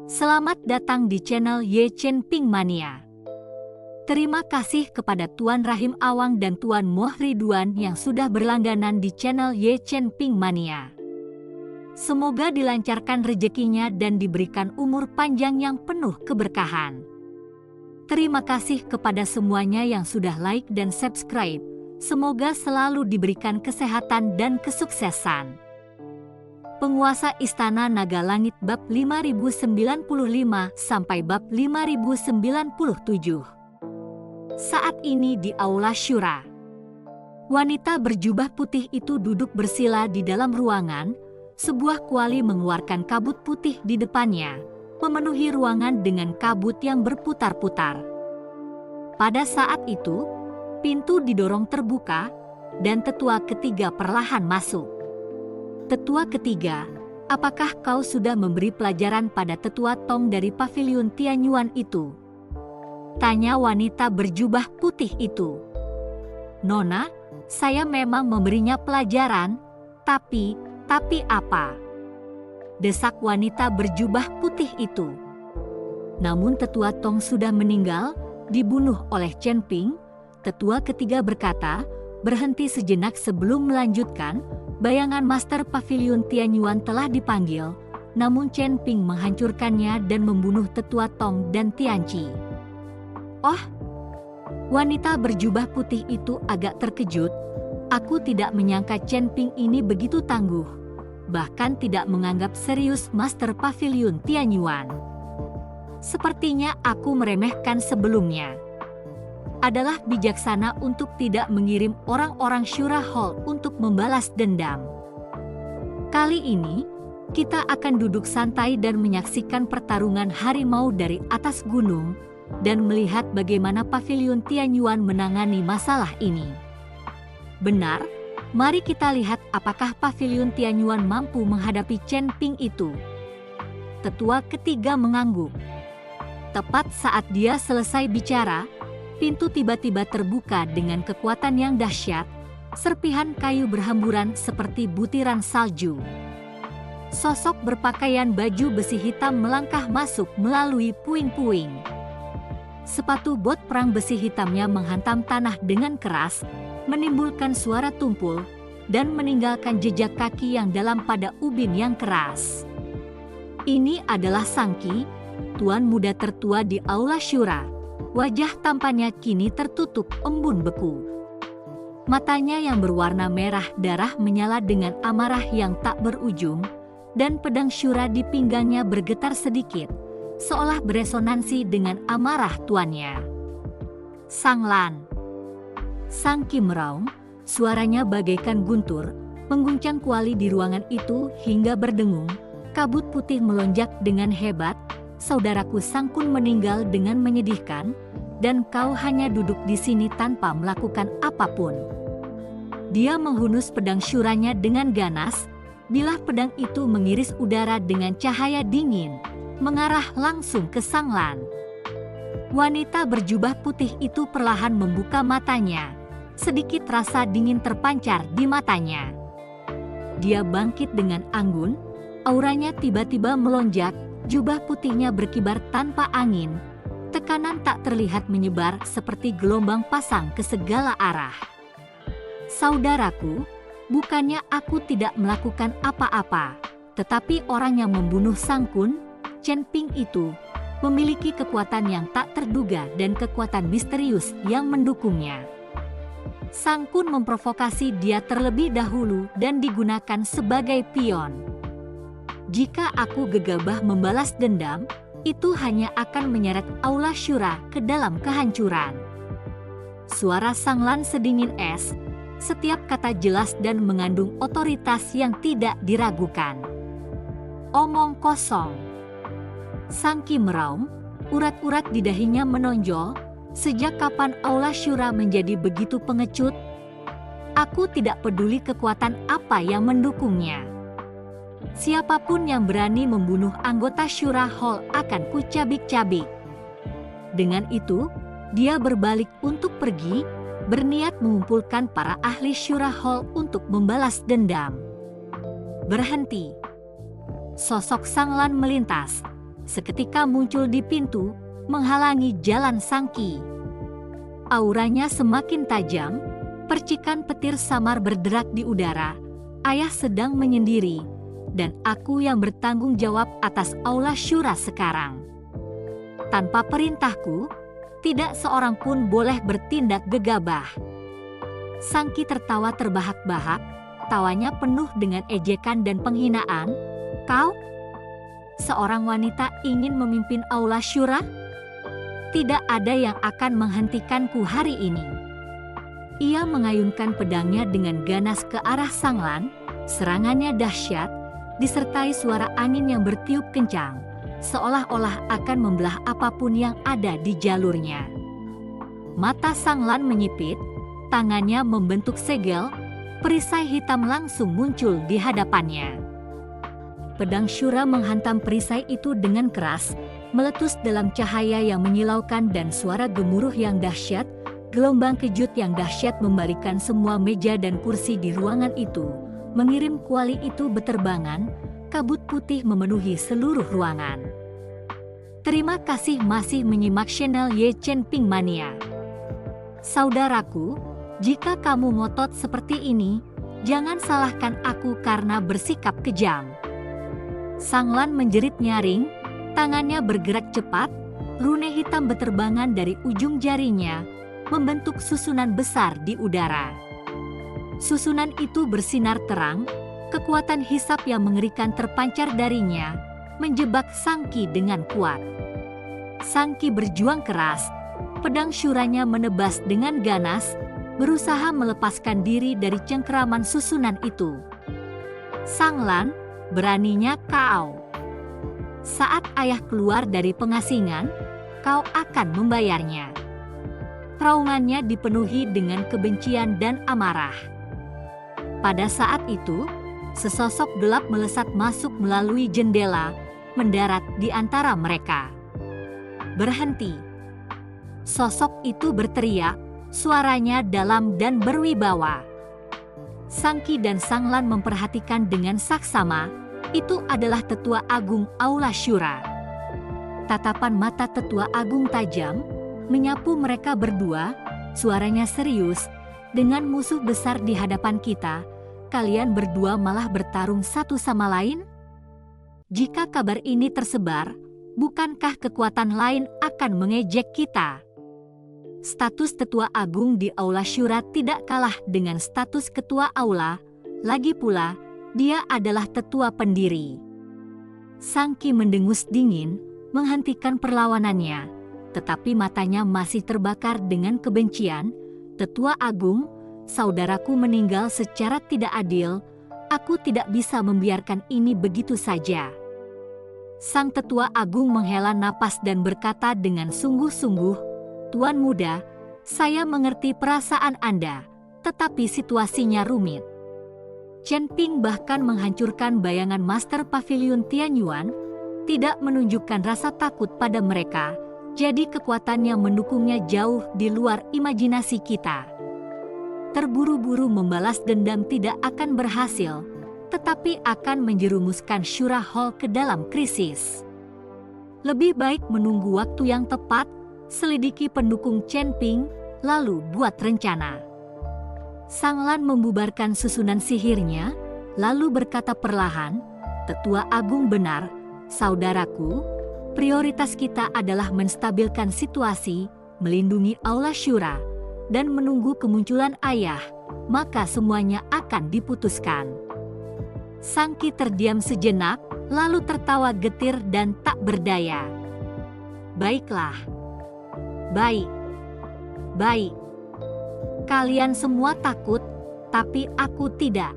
Selamat datang di channel Ye Chen Ping Mania. Terima kasih kepada Tuan Rahim Awang dan Tuan Moh Ridwan yang sudah berlangganan di channel Ye Chen Ping Mania. Semoga dilancarkan rezekinya dan diberikan umur panjang yang penuh keberkahan. Terima kasih kepada semuanya yang sudah like dan subscribe. Semoga selalu diberikan kesehatan dan kesuksesan. Penguasa Istana Naga Langit bab 5095 sampai bab 5097. Saat ini di Aula Syura. Wanita berjubah putih itu duduk bersila di dalam ruangan. Sebuah kuali mengeluarkan kabut putih di depannya, memenuhi ruangan dengan kabut yang berputar-putar. Pada saat itu, pintu didorong terbuka, dan tetua ketiga perlahan masuk. Tetua ketiga, apakah kau sudah memberi pelajaran pada tetua Tong dari pavilion Tianyuan itu? Tanya wanita berjubah putih itu. Nona, saya memang memberinya pelajaran, tapi apa? Desak wanita berjubah putih itu. Namun tetua Tong sudah meninggal, dibunuh oleh Chen Ping. Tetua ketiga berkata, berhenti sejenak sebelum melanjutkan. Bayangan Master Pavilion Tianyuan telah dipanggil, namun Chen Ping menghancurkannya dan membunuh tetua Tong dan Tianqi. Oh, wanita berjubah putih itu agak terkejut. Aku tidak menyangka Chen Ping ini begitu tangguh, bahkan tidak menganggap serius Master Pavilion Tianyuan. Sepertinya aku meremehkan sebelumnya. Adalah bijaksana untuk tidak mengirim orang-orang Syura Hall untuk membalas dendam. Kali ini, kita akan duduk santai dan menyaksikan pertarungan harimau dari atas gunung dan melihat bagaimana Pavilion Tianyuan menangani masalah ini. Benar, mari kita lihat apakah Pavilion Tianyuan mampu menghadapi Chen Ping itu. Tetua ketiga mengangguk. Tepat saat dia selesai bicara, pintu tiba-tiba terbuka dengan kekuatan yang dahsyat. Serpihan kayu berhamburan seperti butiran salju. Sosok berpakaian baju besi hitam melangkah masuk melalui puing-puing. Sepatu bot perang besi hitamnya menghantam tanah dengan keras, menimbulkan suara tumpul, dan meninggalkan jejak kaki yang dalam pada ubin yang keras. Ini adalah Sangqi, tuan muda tertua di Aula Syura. Wajah tampannya kini tertutup embun beku. Matanya yang berwarna merah darah menyala dengan amarah yang tak berujung, dan pedang Syura di pinggangnya bergetar sedikit, seolah beresonansi dengan amarah tuannya. Sanglan. Sangqi meraung, suaranya bagaikan guntur, mengguncang kuali di ruangan itu hingga berdengung. Kabut putih melonjak dengan hebat. Saudaraku Sangkun meninggal dengan menyedihkan, dan kau hanya duduk di sini tanpa melakukan apapun. Dia menghunus pedang Syuranya dengan ganas, bilah pedang itu mengiris udara dengan cahaya dingin, mengarah langsung ke Sanglan. Wanita berjubah putih itu perlahan membuka matanya, sedikit rasa dingin terpancar di matanya. Dia bangkit dengan anggun, auranya tiba-tiba melonjak. Jubah putihnya berkibar tanpa angin, tekanan tak terlihat menyebar seperti gelombang pasang ke segala arah. Saudaraku, bukannya aku tidak melakukan apa-apa, tetapi orang yang membunuh Sangkun, Chen Ping itu, memiliki kekuatan yang tak terduga dan kekuatan misterius yang mendukungnya. Sangkun memprovokasi dia terlebih dahulu dan digunakan sebagai pion. Jika aku gegabah membalas dendam, itu hanya akan menyeret Aula Syura ke dalam kehancuran. Suara Sanglan sedingin es, setiap kata jelas dan mengandung otoritas yang tidak diragukan. Omong kosong. Sangqi meraung, urat-urat di dahinya menonjol. Sejak kapan Aula Syura menjadi begitu pengecut? Aku tidak peduli kekuatan apa yang mendukungnya. Siapapun yang berani membunuh anggota Syura Hall akan kucabik-cabik. Dengan itu, dia berbalik untuk pergi, berniat mengumpulkan para ahli Syura Hall untuk membalas dendam. Berhenti. Sosok Sanglan melintas. seketika muncul di pintu, menghalangi jalan Sang Ki. Auranya semakin tajam, percikan petir samar berderak di udara. Ayah sedang menyendiri, dan aku yang bertanggung jawab atas Aula Syura sekarang. Tanpa perintahku, tidak seorang pun boleh bertindak gegabah. Sang Ki tertawa terbahak-bahak, tawanya penuh dengan ejekan dan penghinaan. Kau? Seorang wanita ingin memimpin Aula Syura? Tidak ada yang akan menghentikanku hari ini. Ia mengayunkan pedangnya dengan ganas ke arah Sanglan, serangannya dahsyat, disertai suara angin yang bertiup kencang, seolah-olah akan membelah apapun yang ada di jalurnya. Mata Sanglan menyipit, tangannya membentuk segel, perisai hitam langsung muncul di hadapannya. Pedang Syura menghantam perisai itu dengan keras, meletus dalam cahaya yang menyilaukan dan suara gemuruh yang dahsyat. Gelombang kejut yang dahsyat membalikan semua meja dan kursi di ruangan itu, mengirim kuali itu beterbangan, kabut putih memenuhi seluruh ruangan. Terima kasih masih menyimak channel Ye Chen Ping Mania. Saudaraku, jika kamu ngotot seperti ini, jangan salahkan aku karena bersikap kejam. Sanglan menjerit nyaring, tangannya bergerak cepat, rune hitam beterbangan dari ujung jarinya, membentuk susunan besar di udara. Susunan itu bersinar terang, kekuatan hisap yang mengerikan terpancar darinya, menjebak Sang Ki dengan kuat. Sang Ki berjuang keras, pedang syuranya menebas dengan ganas, berusaha melepaskan diri dari cengkeraman susunan itu. Sanglan, beraninya kau. Saat ayah keluar dari pengasingan, kau akan membayarnya. Raungannya dipenuhi dengan kebencian dan amarah. Pada saat itu, sesosok gelap melesat masuk melalui jendela, mendarat di antara mereka. Berhenti. Sosok itu berteriak, suaranya dalam dan berwibawa. Sang Ki dan Sanglan memperhatikan dengan saksama, itu adalah Tetua Agung Aula Syura. Tatapan mata Tetua Agung tajam, menyapu mereka berdua, suaranya serius, dengan musuh besar di hadapan kita, kalian berdua malah bertarung satu sama lain? Jika kabar ini tersebar, bukankah kekuatan lain akan mengejek kita? Status Tetua Agung di Aula Syura tidak kalah dengan status Ketua Aula, lagi pula, dia adalah Tetua Pendiri. Sang Ki mendengus dingin, menghentikan perlawanannya. Tetapi matanya masih terbakar dengan kebencian. Tetua Agung, saudaraku meninggal secara tidak adil, aku tidak bisa membiarkan ini begitu saja. Sang Tetua Agung menghela napas dan berkata dengan sungguh-sungguh, Tuan Muda, saya mengerti perasaan Anda, tetapi situasinya rumit. Chen Ping bahkan menghancurkan bayangan Master Pavilion Tianyuan, tidak menunjukkan rasa takut pada mereka, jadi kekuatan yang mendukungnya jauh di luar imajinasi kita. Terburu-buru membalas dendam tidak akan berhasil, tetapi akan menjerumuskan Syura Hall ke dalam krisis. Lebih baik menunggu waktu yang tepat, selidiki pendukung Chen Ping, lalu buat rencana. Sanglan membubarkan susunan sihirnya, lalu berkata perlahan, Tetua Agung benar, saudaraku, prioritas kita adalah menstabilkan situasi, melindungi Aula Syura, dan menunggu kemunculan ayah, maka semuanya akan diputuskan. Sang Ki terdiam sejenak, lalu tertawa getir dan tak berdaya. Baiklah. Baik. Baik. Kalian semua takut, tapi aku tidak.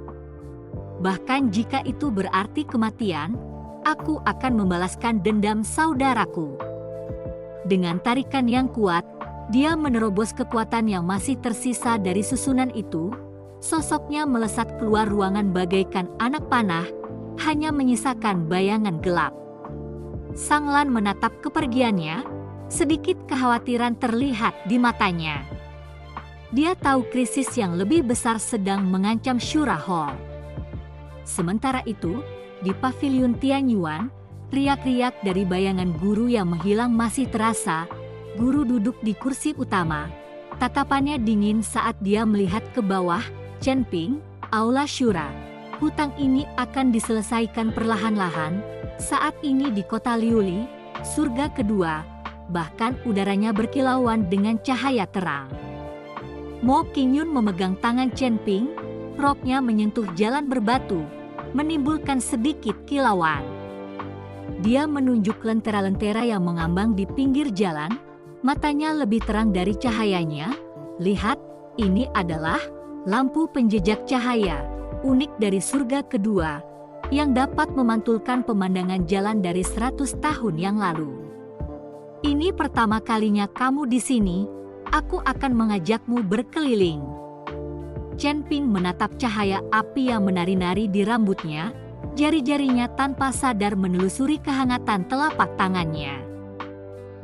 Bahkan jika itu berarti kematian, aku akan membalaskan dendam saudaraku. Dengan tarikan yang kuat, dia menerobos kekuatan yang masih tersisa dari susunan itu. Sosoknya melesat keluar ruangan bagaikan anak panah, hanya menyisakan bayangan gelap. Sanglan menatap kepergiannya, sedikit kekhawatiran terlihat di matanya. Dia tahu krisis yang lebih besar sedang mengancam Syura Hall. Sementara itu, di Pavilion Tianyuan, Riak-riak dari bayangan guru yang menghilang masih terasa. Guru duduk di kursi utama. Tatapannya dingin saat dia melihat ke bawah. Chen Ping, Aula Syura. Hutang ini akan diselesaikan perlahan-lahan. Saat ini di kota Liuli, surga kedua, bahkan udaranya berkilauan dengan cahaya terang. Mo Qingyun memegang tangan Chen Ping, roknya menyentuh jalan berbatu, menimbulkan sedikit kilauan. Dia menunjuk lentera-lentera yang mengambang di pinggir jalan, matanya lebih terang dari cahayanya. Lihat, ini adalah lampu penjejak cahaya, unik dari surga kedua, yang dapat memantulkan pemandangan jalan dari 100 tahun yang lalu. Ini pertama kalinya kamu di sini, aku akan mengajakmu berkeliling. Chen Ping menatap cahaya api yang menari-nari di rambutnya, jari-jarinya tanpa sadar menelusuri kehangatan telapak tangannya.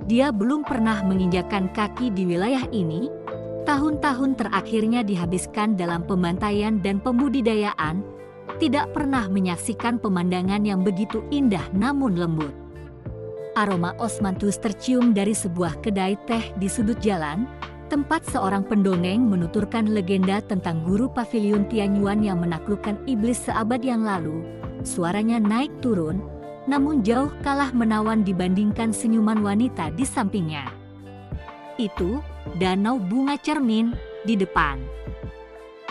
Dia belum pernah menginjakkan kaki di wilayah ini. Tahun-tahun terakhirnya dihabiskan dalam pembantaian dan pembudidayaan, tidak pernah menyaksikan pemandangan yang begitu indah namun lembut. Aroma osmanthus tercium dari sebuah kedai teh di sudut jalan, tempat seorang pendongeng menuturkan legenda tentang guru pavilion Tianyuan yang menaklukkan iblis seabad yang lalu. Suaranya naik turun, namun jauh kalah menawan dibandingkan senyuman wanita di sampingnya. Itu danau bunga cermin di depan.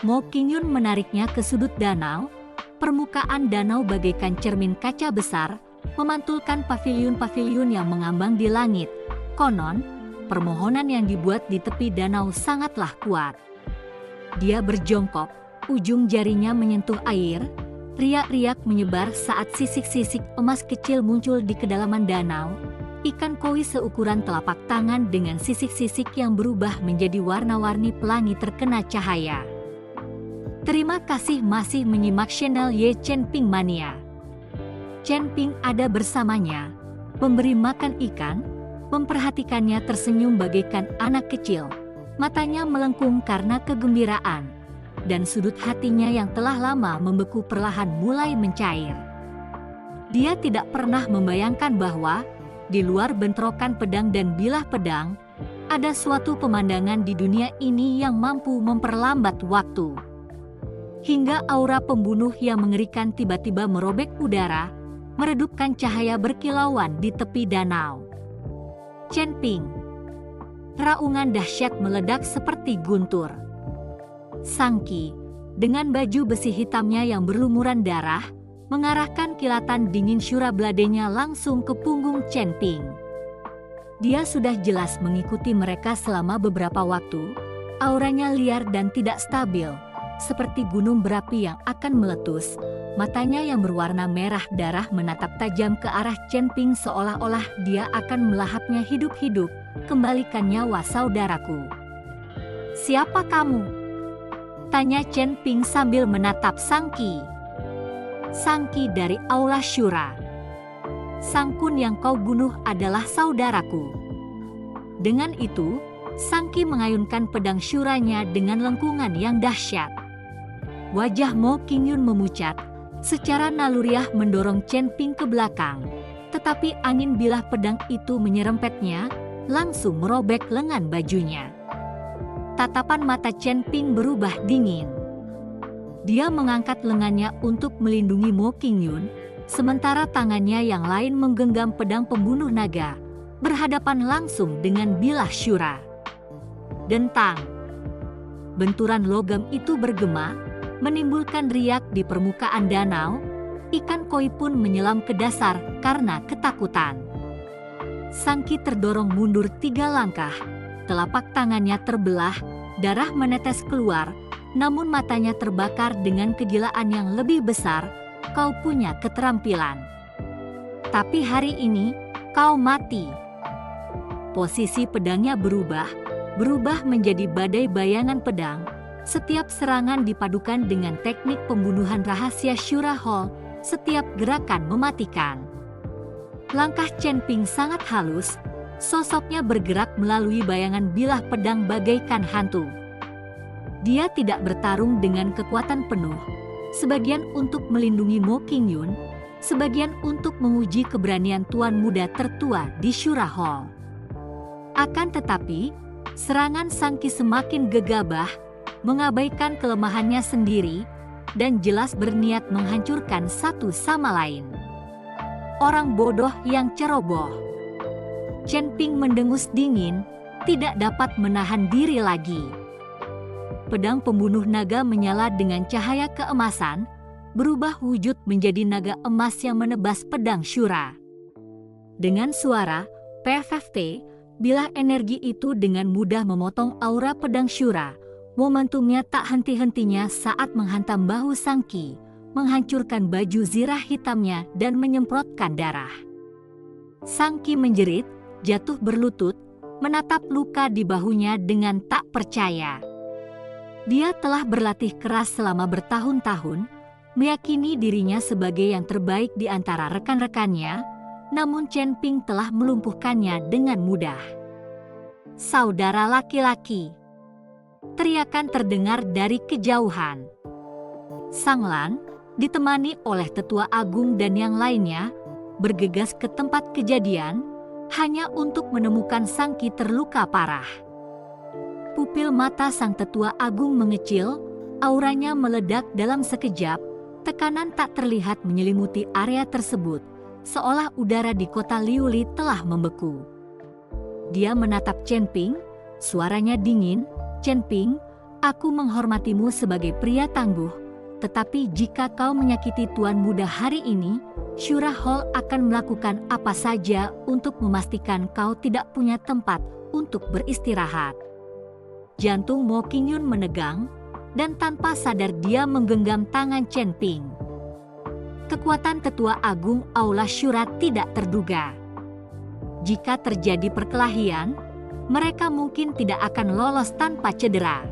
Mo Qingyun menariknya ke sudut danau. Permukaan danau bagaikan cermin kaca besar, memantulkan paviliun-paviliun yang mengambang di langit. Konon, permohonan yang dibuat di tepi danau sangatlah kuat. Dia berjongkok, ujung jarinya menyentuh air. Riak-riak menyebar saat sisik-sisik emas kecil muncul di kedalaman danau. Ikan koi seukuran telapak tangan dengan sisik-sisik yang berubah menjadi warna-warni pelangi terkena cahaya. Terima kasih masih menyimak channel Ye Chen Ping Mania. Chen Ping ada bersamanya, memberi makan ikan, memperhatikannya tersenyum bagaikan anak kecil. Matanya melengkung karena kegembiraan, dan sudut hatinya yang telah lama membeku perlahan mulai mencair. Dia tidak pernah membayangkan bahwa di luar bentrokan pedang dan bilah pedang, ada suatu pemandangan di dunia ini yang mampu memperlambat waktu. Hingga aura pembunuh yang mengerikan tiba-tiba merobek udara, meredupkan cahaya berkilauan di tepi danau. Chen Ping. Raungan dahsyat meledak seperti guntur. Sang Qi, dengan baju besi hitamnya yang berlumuran darah, mengarahkan kilatan dingin syura bladenya langsung ke punggung Chen Ping. Dia sudah jelas mengikuti mereka selama beberapa waktu. Auranya liar dan tidak stabil, seperti gunung berapi yang akan meletus. Matanya yang berwarna merah darah menatap tajam ke arah Chen Ping seolah-olah dia akan melahapnya hidup-hidup. Kembalikan nyawa saudaraku. Siapa kamu? Tanya Chen Ping sambil menatap Sang Qi. Sang Qi dari Aula Syura. Sang Kun yang kau bunuh adalah saudaraku. Dengan itu, Sang Qi mengayunkan pedang syuranya dengan lengkungan yang dahsyat. Wajah Mo Qingyun memucat, secara naluriah mendorong Chen Ping ke belakang. Tetapi angin bilah pedang itu menyerempetnya, langsung merobek lengan bajunya. Tatapan mata Chen Ping berubah dingin. Dia mengangkat lengannya untuk melindungi Mo Qingyun, sementara tangannya yang lain menggenggam pedang pembunuh naga, berhadapan langsung dengan bilah syura. Dentang. Benturan logam itu bergema, menimbulkan riak di permukaan danau. Ikan koi pun menyelam ke dasar karena ketakutan. Sang Qi terdorong mundur 3 langkah, telapak tangannya terbelah, darah menetes keluar, namun matanya terbakar dengan kegilaan yang lebih besar. Kau punya keterampilan, tapi hari ini kau mati. Posisi pedangnya berubah menjadi badai bayangan pedang. Setiap serangan dipadukan dengan teknik pembunuhan rahasia Syura Hall. Setiap gerakan mematikan. Langkah Chen Ping sangat halus, sosoknya bergerak melalui bayangan bilah pedang bagaikan hantu. Dia tidak bertarung dengan kekuatan penuh, sebagian untuk melindungi Mo Qingyun, sebagian untuk menguji keberanian tuan muda tertua di Shura Hall. Akan tetapi, serangan Sangki semakin gegabah, mengabaikan kelemahannya sendiri, dan jelas berniat menghancurkan satu sama lain. Orang bodoh yang ceroboh. Chen Ping mendengus dingin, tidak dapat menahan diri lagi. Pedang pembunuh naga menyala dengan cahaya keemasan, berubah wujud menjadi naga emas yang menebas pedang Shura. Dengan suara PFFT, bilah energi itu dengan mudah memotong aura pedang Shura. Momentumnya tak henti-hentinya saat menghantam bahu Sangki, menghancurkan baju zirah hitamnya dan menyemprotkan darah. Sangki menjerit, jatuh berlutut, menatap luka di bahunya dengan tak percaya. Dia telah berlatih keras selama bertahun-tahun, meyakini dirinya sebagai yang terbaik di antara rekan-rekannya, namun Chen Ping telah melumpuhkannya dengan mudah. Saudara laki-laki! Teriakan terdengar dari kejauhan. Sang Lan, ditemani oleh Tetua Agung dan yang lainnya, bergegas ke tempat kejadian, hanya untuk menemukan Sangki terluka parah. Pupil mata Sang Tetua Agung mengecil, auranya meledak dalam sekejap, tekanan tak terlihat menyelimuti area tersebut, seolah udara di kota Liuli telah membeku. Dia menatap Chen Ping, suaranya dingin, "Chen Ping, aku menghormatimu sebagai pria tangguh, tetapi jika kau menyakiti tuan muda hari ini, Shura Hall akan melakukan apa saja untuk memastikan kau tidak punya tempat untuk beristirahat." Jantung Mo Qingyun menegang, dan tanpa sadar dia menggenggam tangan Chen Ping. Kekuatan Tetua Agung Aula Shura tidak terduga. Jika terjadi perkelahian, mereka mungkin tidak akan lolos tanpa cedera.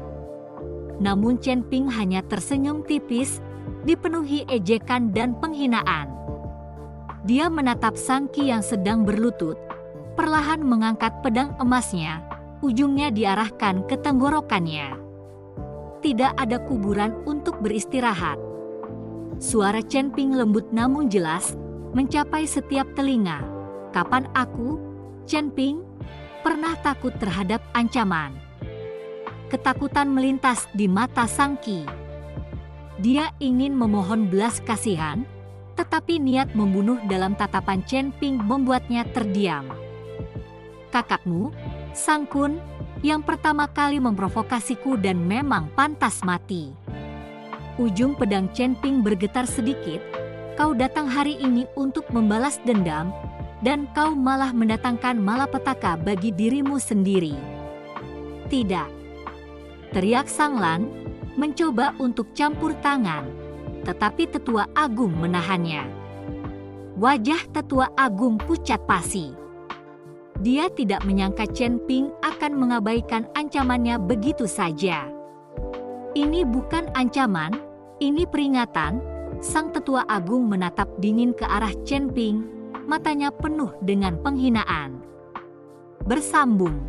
Namun Chen Ping hanya tersenyum tipis, dipenuhi ejekan dan penghinaan. Dia menatap Sangki yang sedang berlutut, perlahan mengangkat pedang emasnya, ujungnya diarahkan ke tenggorokannya. Tidak ada kuburan untuk beristirahat. Suara Chen Ping lembut namun jelas, mencapai setiap telinga. "Kapan aku, Chen Ping, pernah takut terhadap ancaman?" Ketakutan melintas di mata Sangki. Dia ingin memohon belas kasihan, tetapi niat membunuh dalam tatapan Chen Ping membuatnya terdiam. "Kakakmu, Sang Kun, yang pertama kali memprovokasiku dan memang pantas mati." Ujung pedang Chen Ping bergetar sedikit. "Kau datang hari ini untuk membalas dendam, dan kau malah mendatangkan malapetaka bagi dirimu sendiri." "Tidak!" teriak Sang Lan, mencoba untuk campur tangan, tetapi Tetua Agung menahannya. Wajah Tetua Agung pucat pasi. Dia tidak menyangka Chen Ping akan mengabaikan ancamannya begitu saja. "Ini bukan ancaman, ini peringatan." Sang Tetua Agung menatap dingin ke arah Chen Ping, matanya penuh dengan penghinaan. Bersambung.